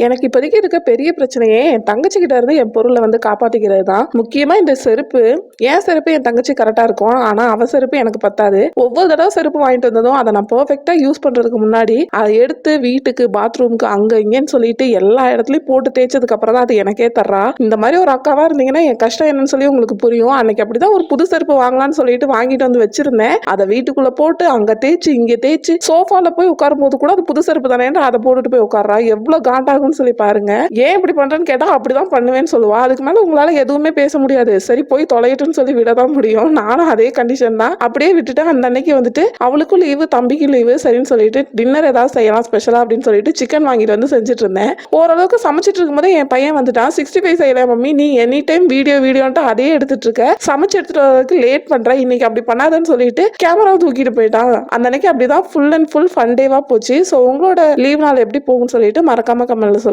எனக்கு இப்போதைக்கு இருக்க பெரிய பிரச்சனையே என் தங்கச்சிக்கிட்ட இருந்து என் பொருளை வந்து காப்பாத்திக்கிறது தான். முக்கியமா இந்த செருப்பு. என் செருப்பு என் தங்கச்சி கரெக்டா இருக்கும். ஆனா அவ செருப்பு எனக்கு பத்தாது. ஒவ்வொரு தடவை செருப்பு வாங்கிட்டு வந்ததும் அதை நான் பெர்ஃபெக்ட்டா யூஸ் பண்றதுக்கு முன்னாடி அதை எடுத்து வீட்டுக்கு பாத்ரூமுக்கு அங்க இங்கன்னு சொல்லிட்டு எல்லா இடத்துலயும் போட்டு தேய்ச்சதுக்கு அப்புறம் தான் அது எனக்கே தர்றா. இந்த மாதிரி ஒரு அக்காவா இருந்தீங்கன்னா என் கஷ்டம் என்னன்னு சொல்லி உங்களுக்கு புரியும். அன்னைக்கு அப்படிதான் ஒரு புது செருப்பு வாங்கலாம்னு சொல்லிட்டு வாங்கிட்டு வந்து வச்சிருந்தேன். அதை வீட்டுக்குள்ள போட்டு அங்க தேய்ச்சி இங்க தேய்ச்சி சோஃபால போய் உட்காரும் போது கூட அது புது செருப்பு தானே அதை போட்டுட்டு போய் உட்கார்றா. எவ்வளவு காண்டாகும் சொல்லி பாருங்க. ஏன் இப்படி பண்றேன்னு கேட்டா அப்படிதான் பண்ணுவேன்னு சொல்லுவா. அதுக்கு மேல உங்களால எதுவுமே பேச முடியாது. சரி போய் தொலையட்டுன்னு சொல்லி விடதான் முடியும். நானும் அதே கண்டிஷன் தான். அப்படியே விட்டுட்டு அந்த அன்னைக்கு வந்துட்டு அவளுக்கும் லீவு தம்பிக்கும் லீவு சரின்னு சொல்லிட்டு டின்னர் ஏதாவது செய்யலாம் ஸ்பெஷலா அப்படின்னு சொல்லிட்டு சிக்கன் வாங்கிட்டு வந்து செஞ்சுட்டு இருந்தேன். ஓரளவுக்கு சமைச்சிட்டு இருக்கும்போது என் பையன் வந்துட்டான். 65 செய்யல மம்மி, நீ எனி டைம் வீடியோன்ட்டு அதே எடுத்துட்டு இருக்க, சமைச்சு எடுத்துட்டு வரதுக்கு லேட் பண்ற, இன்னைக்கு அப்படி பண்ணாதன்னு சொல்லிட்டு கேமராவை தூக்கிட்டு போயிட்டான். அந்த அன்னைக்கு அப்படிதான் ஃபுல் அண்ட் ஃபுல் ஃபன் டேவா போச்சு. ஸோ உங்களோட லீவ் நாள் எப்படி போகும்னு சொல்லிட்டு மறக்காம கமெண்ட்ல